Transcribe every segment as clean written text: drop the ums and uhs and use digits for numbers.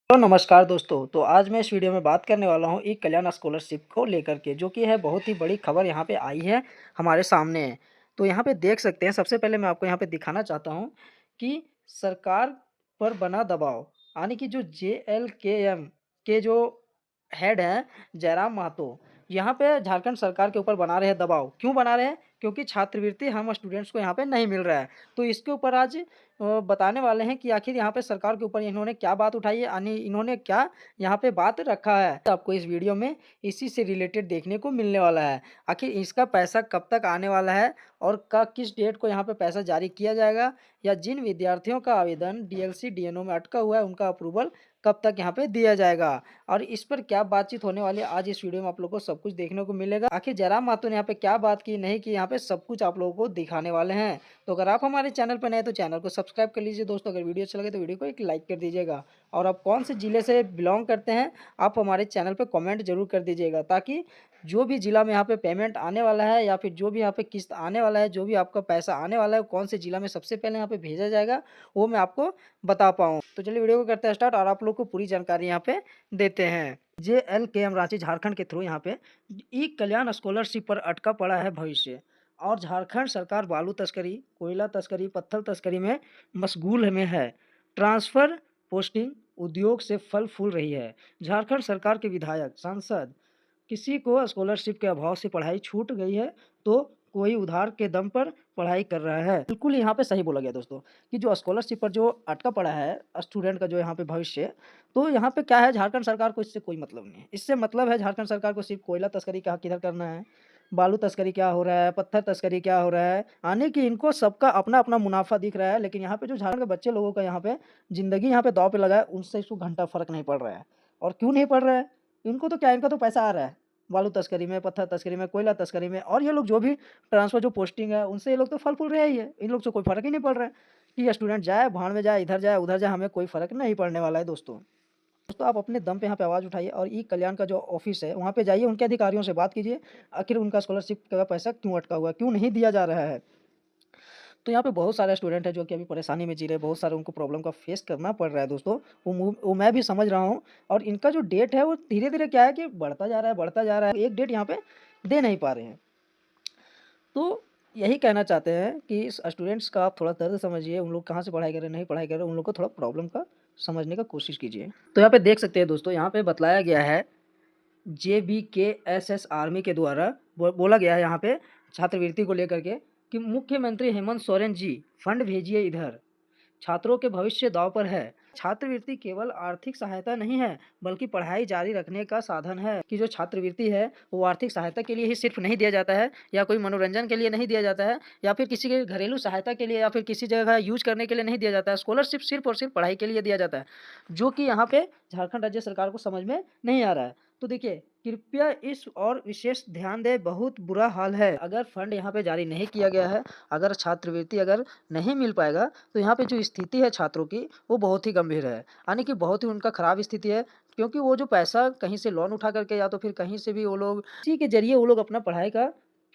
तो नमस्कार दोस्तों, तो आज मैं इस वीडियो में बात करने वाला हूँ ई कल्याण स्कॉलरशिप को लेकर के, जो कि है बहुत ही बड़ी खबर यहाँ पे आई है हमारे सामने। तो यहाँ पे देख सकते हैं, सबसे पहले मैं आपको यहाँ पे दिखाना चाहता हूँ कि सरकार पर बना दबाव, यानी कि जो जेएलकेएम के जो हेड हैं जयराम महतो, यहाँ पे झारखंड सरकार के ऊपर बना रहे हैं दबाव। क्यों बना रहे हैं? क्योंकि छात्रवृत्ति हम स्टूडेंट्स को यहाँ पे नहीं मिल रहा है। तो इसके ऊपर आज बताने वाले हैं कि आखिर यहाँ पे सरकार के ऊपर इन्होंने क्या बात उठाई है, यानी इन्होंने क्या यहाँ पे बात रखा है। तो आपको इस वीडियो में इसी से रिलेटेड देखने को मिलने वाला है। आखिर इसका पैसा कब तक आने वाला है और किस डेट को यहाँ पे पैसा जारी किया जाएगा, या जिन विद्यार्थियों का आवेदन डीएलसी डीएनओ में अटका हुआ है उनका अप्रूवल कब तक यहाँ पे दिया जाएगा, और इस पर क्या बातचीत होने वाली है, आज इस वीडियो में आप लोगों को सब कुछ देखने को मिलेगा। आखिर जयराम महतो ने यहाँ पे क्या बात की, नहीं की, यहाँ पे सब कुछ आप लोगों को दिखाने वाले हैं। तो अगर आप हमारे चैनल पर नए तो चैनल को सब्सक्राइब कर लीजिए दोस्तों। अगर वीडियो अच्छा लगे तो वीडियो को एक लाइक कर दीजिएगा, और आप कौन से ज़िले से बिलोंग करते हैं आप हमारे चैनल पे कमेंट जरूर कर दीजिएगा, ताकि जो भी ज़िला में यहाँ पे पेमेंट आने वाला है या फिर जो भी यहाँ पे किस्त आने वाला है, जो भी आपका पैसा आने वाला है, कौन से ज़िला में सबसे पहले यहाँ पे भेजा जाएगा वो मैं आपको बता पाऊँ। तो चलिए वीडियो को करते हैं स्टार्ट, और आप लोग को पूरी जानकारी यहाँ पे देते हैं। जेएलकेएम रांची झारखंड के थ्रू यहाँ पे ई कल्याण स्कॉलरशिप पर अटका पड़ा है भविष्य, और झारखंड सरकार बालू तस्करी, कोयला तस्करी, पत्थर तस्करी में मशगूल में है। ट्रांसफ़र पोस्टिंग उद्योग से फल फूल रही है। झारखंड सरकार के विधायक, सांसद, किसी को स्कॉलरशिप के अभाव से पढ़ाई छूट गई है तो कोई उधार के दम पर पढ़ाई कर रहा है। बिल्कुल यहाँ पे सही बोला गया दोस्तों, कि जो स्कॉलरशिप पर जो अटका पड़ा है स्टूडेंट का जो यहाँ पे भविष्य, तो यहाँ पे क्या है, झारखंड सरकार को इससे कोई मतलब नहीं है। इससे मतलब है झारखंड सरकार को सिर्फ कोयला तस्करी का किधर करना है, बालू तस्करी क्या हो रहा है, पत्थर तस्करी क्या हो रहा है, यानी कि इनको सबका अपना अपना मुनाफा दिख रहा है। लेकिन यहाँ पे जो झारखंड के बच्चे लोगों का यहाँ पे ज़िंदगी यहाँ पे दाँव पे लगा है, उनसे इसको घंटा फ़र्क नहीं पड़ रहा है। और क्यों नहीं पड़ रहा है? इनको तो क्या, इनका तो पैसा आ रहा है बालू तस्करी में, पत्थर तस्करी में, कोयला तस्करी में, और ये लोग जो भी ट्रांसफ़र जो पोस्टिंग है उनसे ये लोग तो फल-फूल रहे ही है। इन लोग से कोई फ़र्क ही नहीं पड़ रहा है कि ये स्टूडेंट जाए, भाड़ में जाए, इधर जाए, उधर जाए, हमें कोई फ़र्क नहीं पड़ने वाला है दोस्तों। दोस्तों आप अपने दम पे यहाँ पे आवाज़ उठाइए, और ई कल्याण का जो ऑफिस है वहाँ पे जाइए, उनके अधिकारियों से बात कीजिए, आखिर उनका स्कॉलरशिप का पैसा क्यों अटका हुआ है, क्यों नहीं दिया जा रहा है। तो यहाँ पे बहुत सारे स्टूडेंट हैं जो कि अभी परेशानी में जी रहे हैं, बहुत सारे उनको प्रॉब्लम का फेस करना पड़ रहा है दोस्तों। वो मैं भी समझ रहा हूँ, और इनका जो डेट है वो धीरे-धीरे क्या है कि बढ़ता जा रहा है, बढ़ता जा रहा है। एक डेट यहाँ पे दे नहीं पा रहे हैं। तो यही कहना चाहते हैं कि इस स्टूडेंट्स का आप थोड़ा दर्द समझिए, उन लोग कहाँ से पढ़ाई कर रहे हैं, नहीं पढ़ाई कर रहे हैं, उन लोग को थोड़ा प्रॉब्लम का समझने का कोशिश कीजिए। तो यहाँ पे देख सकते हैं दोस्तों, यहाँ पे बतलाया गया है जेबीकेएसएस आर्मी के द्वारा बोला गया है यहाँ पे छात्रवृत्ति को लेकर के, कि मुख्यमंत्री हेमंत सोरेन जी फंड भेजिए इधर, छात्रों के भविष्य दांव पर है। छात्रवृत्ति केवल आर्थिक सहायता नहीं है, बल्कि पढ़ाई जारी रखने का साधन है। कि जो छात्रवृत्ति है वो आर्थिक सहायता के लिए ही सिर्फ नहीं दिया जाता है, या कोई मनोरंजन के लिए नहीं दिया जाता है, या फिर किसी के घरेलू सहायता के लिए, या फिर किसी जगह यूज करने के लिए नहीं दिया जाता है। स्कॉलरशिप सिर्फ और सिर्फ पढ़ाई के लिए दिया जाता है, जो कि यहाँ पे झारखंड राज्य सरकार को समझ में नहीं आ रहा है। तो देखिए, कृपया इस और विशेष ध्यान दें, बहुत बुरा हाल है। अगर फंड यहाँ पे जारी नहीं किया गया है, अगर छात्रवृत्ति अगर नहीं मिल पाएगा, तो यहाँ पे जो स्थिति है छात्रों की वो बहुत ही गंभीर है, यानी कि बहुत ही उनका खराब स्थिति है। क्योंकि वो जो पैसा कहीं से लोन उठा करके, या तो फिर कहीं से भी वो लोग इसी के जरिए वो लोग अपना पढ़ाई का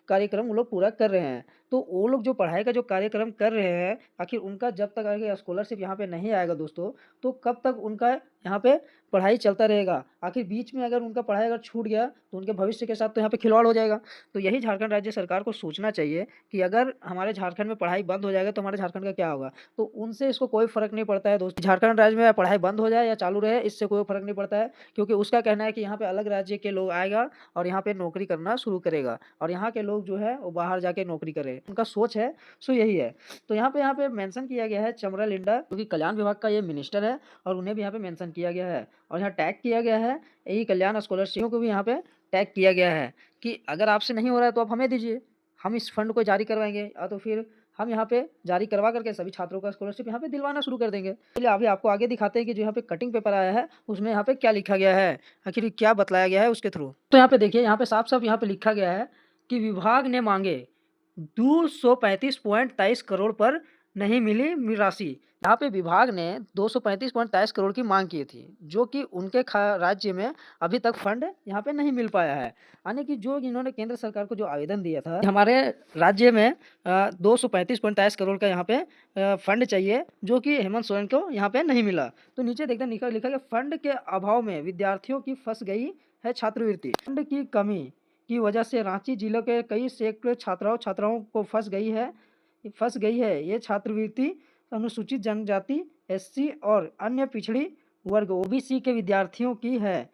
कार्यक्रम वो लोग पूरा कर रहे हैं। तो वो लोग जो पढ़ाई का जो कार्यक्रम कर रहे हैं, आखिर उनका जब तक आगे स्कॉलरशिप यहाँ पे नहीं आएगा दोस्तों, तो कब तक उनका यहाँ पे पढ़ाई चलता रहेगा। आखिर बीच में अगर उनका पढ़ाई अगर छूट गया तो उनके भविष्य के साथ तो यहाँ पे खिलवाड़ हो जाएगा। तो यही झारखंड राज्य सरकार को सोचना चाहिए कि अगर हमारे झारखंड में पढ़ाई बंद हो जाएगा तो हमारे झारखंड का क्या होगा। तो उनसे इसको कोई फ़र्क नहीं पड़ता है दोस्तों, झारखंड राज्य में पढ़ाई बंद हो जाए या चालू रहे, इससे कोई फ़र्क नहीं पड़ता है। क्योंकि उसका कहना है कि यहाँ पे अलग राज्य के लोग आएगा और यहाँ पे नौकरी करना शुरू करेगा, और यहाँ के लोग जो है वो बाहर जाके नौकरी करे, उनका सोच है। सो यही है। तो यहाँ पे मेंशन किया गया है चमरा लिंडा, जो कि कल्याण विभाग का ये मिनिस्टर है, और उन्हें भी यहाँ पे मेंशन किया गया है, और यहाँ टैग किया गया है यही कल्याण स्कॉलरशिप को भी यहाँ पे टैग किया गया है, कि अगर आपसे नहीं हो रहा है तो आप हमें दीजिए, हम इस फंड को जारी करवाएंगे, या तो फिर हम यहाँ पे जारी करवा करके सभी छात्रों का स्कॉलरशिप यहाँ पे दिलवाना शुरू कर देंगे। चलिए अभी आपको आगे दिखाते हैं कि जो यहाँ पे कटिंग पेपर आया है उसमें यहाँ पे क्या लिखा गया है, आखिर क्या बतलाया गया है उसके थ्रू। तो यहाँ पे देखिए, यहाँ पे साफ साफ यहाँ पे लिखा गया है कि विभाग ने मांगे 235.23 करोड़ पर नहीं मिली राशि। यहाँ पे विभाग ने 235.23 करोड़ की मांग की थी, जो कि उनके राज्य में अभी तक फंड यहाँ पे नहीं मिल पाया है। यानी कि जो इन्होंने केंद्र सरकार को जो आवेदन दिया था, हमारे राज्य में 235.23 करोड़ का यहाँ पे फंड चाहिए, जो कि हेमंत सोरेन को यहाँ पे नहीं मिला। तो नीचे देखते हैं लिखा गया, फंड के अभाव में विद्यार्थियों की फंस गई है छात्रवृत्ति। फंड की कमी की वजह से रांची जिले के कई सैकड़ों छात्राओं को फंस गई है ये छात्रवृत्ति। अनुसूचित जनजाति, एससी और अन्य पिछड़ी वर्ग ओबीसी के विद्यार्थियों की है।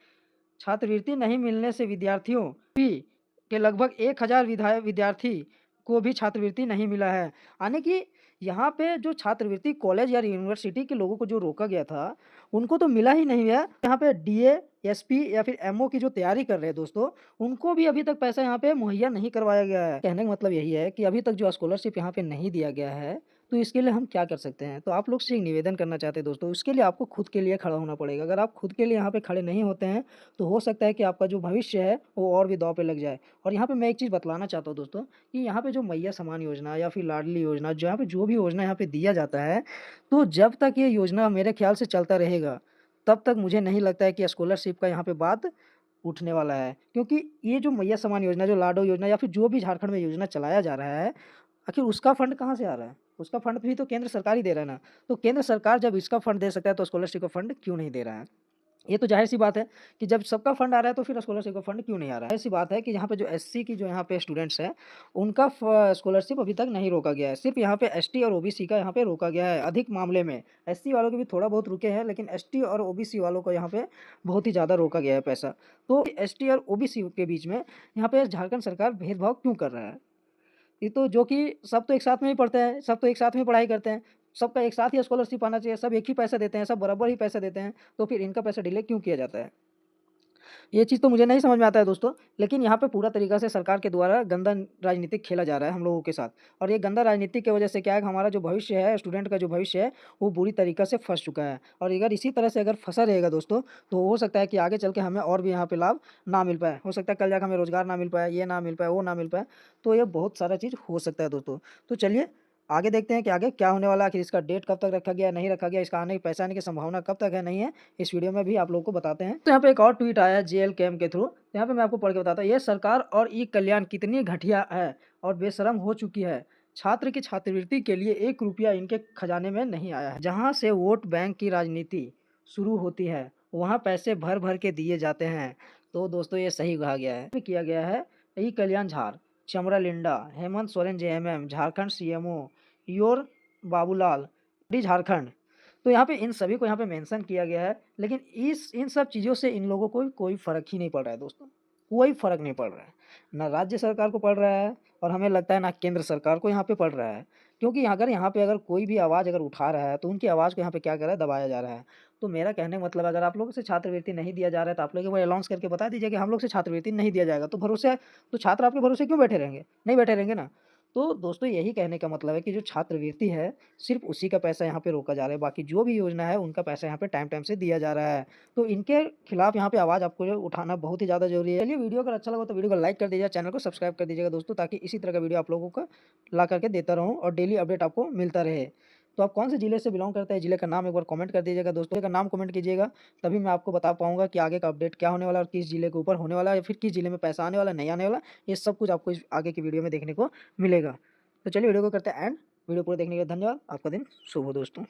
छात्रवृत्ति नहीं मिलने से विद्यार्थियों के लगभग 1000 विद्यार्थी को भी छात्रवृत्ति नहीं मिला है। यानी कि यहाँ पे जो छात्रवृत्ति कॉलेज या यूनिवर्सिटी के लोगों को जो रोका गया था, उनको तो मिला ही नहीं है। यहाँ पे डीए, एसपी या फिर एमओ की जो तैयारी कर रहे हैं दोस्तों, उनको भी अभी तक पैसा यहाँ पे मुहैया नहीं करवाया गया है। कहने का मतलब यही है कि अभी तक जो स्कॉलरशिप यहाँ पे नहीं दिया गया है, तो इसके लिए हम क्या कर सकते हैं? तो आप लोग से एक निवेदन करना चाहते हैं दोस्तों, उसके लिए आपको खुद के लिए खड़ा होना पड़ेगा। अगर आप खुद के लिए यहाँ पे खड़े नहीं होते हैं, तो हो सकता है कि आपका जो भविष्य है वो और भी दांव पे लग जाए। और यहाँ पे मैं एक चीज़ बतलाना चाहता हूँ दोस्तों, कि यहाँ पे जो मैया समान योजना या फिर लाडली योजना, जहाँ पे जो भी योजना यहाँ पे दिया जाता है, तो जब तक ये योजना मेरे ख्याल से चलता रहेगा, तब तक मुझे नहीं लगता है कि स्कॉलरशिप का यहाँ पे बात उठने वाला है। क्योंकि ये जो मैया समान योजना, जो लाडो योजना या फिर जो भी झारखंड में योजना चलाया जा रहा है, आखिर उसका फंड कहाँ से आ रहा है? उसका फंड भी तो केंद्र सरकार ही दे रहा है ना। तो केंद्र सरकार जब इसका फंड दे सकता है, तो स्कॉलरशिप का फंड क्यों नहीं दे रहा है? ये तो ज़ाहिर-सी बात है कि जब सबका फंड आ रहा है, तो फिर स्कॉलरशिप का फंड क्यों नहीं आ रहा है? ज़ाहिर-सी बात है कि यहाँ पे जो एससी की जो यहाँ पे स्टूडेंट्स हैं, उनका स्कॉलरशिप अभी तक नहीं रोका गया है। सिर्फ़ यहाँ पे एसटी और ओबीसी का यहाँ पे रोका गया है अधिक मामले में। एससी वालों के भी थोड़ा बहुत रुके हैं, लेकिन एसटी और ओबीसी वालों को यहाँ पे बहुत ही ज़्यादा रोका गया है पैसा। तो एसटी और ओबीसी के बीच में यहाँ पे झारखंड सरकार भेदभाव क्यों कर रहा है? ये तो जो कि सब तो एक साथ में ही पढ़ते हैं, सब तो एक साथ में पढ़ाई करते हैं, सबका एक साथ ही स्कॉलरशिप आना चाहिए, सब एक ही पैसा देते हैं, सब बराबर ही पैसा देते हैं, तो फिर इनका पैसा डिले क्यों किया जाता है? ये चीज़ तो मुझे नहीं समझ में आता है दोस्तों, लेकिन यहाँ पे पूरा तरीका से सरकार के द्वारा गंदा राजनीतिक खेला जा रहा है हम लोगों के साथ। और ये गंदा राजनीति की वजह से क्या है कि हमारा जो भविष्य है, स्टूडेंट का जो भविष्य है, वो बुरी तरीक़ा से फँस चुका है। और अगर इसी तरह से अगर फँसा रहेगा दोस्तों, तो हो सकता है कि आगे चल के हमें और भी यहाँ पे लाभ ना मिल पाए। हो सकता है कल जाके हमें रोज़गार ना मिल पाए, ये ना मिल पाए, वो ना मिल पाए। तो ये बहुत सारा चीज़ हो सकता है दोस्तों। तो चलिए आगे देखते हैं कि आगे क्या होने वाला है, आखिर इसका डेट कब तक रखा गया, नहीं रखा गया, इसका पैसा आने की संभावना कब तक है, नहीं है, इस वीडियो में भी आप लोगों को बताते हैं। तो यहाँ पे एक और ट्वीट आया है जेएल कैम के थ्रू, यहाँ पे मैं आपको पढ़ के बताता हूँ। ये सरकार और ई कल्याण कितनी घटिया है और बेशरम हो चुकी है। छात्र की छात्रवृत्ति के लिए 1 रुपया इनके खजाने में नहीं आया है। जहाँ से वोट बैंक की राजनीति शुरू होती है, वहाँ पैसे भर-भर के दिए जाते हैं। तो दोस्तों ये सही कहा गया है। किया गया है E Kalyan Jhar, Chamra Linda, Hemant Soren JMM, Jharkhand CMO, your Babulal, Jharkhand. तो यहाँ पे इन सभी को यहाँ पे मेंशन किया गया है, लेकिन इन सब चीज़ों से इन लोगों को कोई फ़र्क ही नहीं पड़ रहा है दोस्तों, कोई फ़र्क नहीं पड़ रहा है। ना राज्य सरकार को पड़ रहा है और हमें लगता है ना केंद्र सरकार को यहाँ पे पड़ रहा है। क्योंकि अगर यहाँ पे अगर कोई भी आवाज़ अगर उठा रहा है, तो उनकी आवाज़ को यहाँ पे क्या कर रहा है, दबाया जा रहा है। तो मेरा कहने का मतलब, अगर आप लोगों से छात्रवृत्ति नहीं दिया जा रहा है, तो आप लोग एक बार अनाउंस करके बता दीजिए कि हम लोग से छात्रवृत्ति नहीं दिया जाएगा। तो छात्र आपके भरोसे क्यों बैठे रहेंगे? नहीं बैठे रहेंगे ना। तो दोस्तों यही कहने का मतलब है कि जो छात्रवृत्ति है, सिर्फ़ उसी का पैसा यहाँ पे रोका जा रहा है, बाकी जो भी योजना है उनका पैसा यहाँ पे टाइम-टाइम से दिया जा रहा है। तो इनके खिलाफ यहाँ पे आवाज़ आपको जो उठाना बहुत ही ज़्यादा ज़रूरी है। चलिए वीडियो अगर अच्छा लगा तो वीडियो को लाइक कर दीजिएगा, चैनल को सब्सक्राइब कर दीजिएगा दोस्तों, ताकि इसी तरह का वीडियो आप लोगों को ला करके देता रहूँ और डेली अपडेट आपको मिलता रहे। तो आप कौन से ज़िले से बिलॉन्ग करते हैं, ज़िले का नाम एक बार कमेंट कर दीजिएगा दोस्तों, ज़िले का नाम कमेंट कीजिएगा, तभी मैं आपको बता पाऊँगा कि आगे का अपडेट क्या होने वाला है और किस ज़िले के ऊपर होने वाला है या फिर किस ज़िले में पैसा आने वाला है, नहीं आने वाला। ये सब कुछ आपको इस आगे की वीडियो में देखने को मिलेगा। तो चलिए वीडियो को करते हैं एंड। वीडियो पूरा देखने के लिए धन्यवाद। आपका दिन शुभ हो दोस्तों।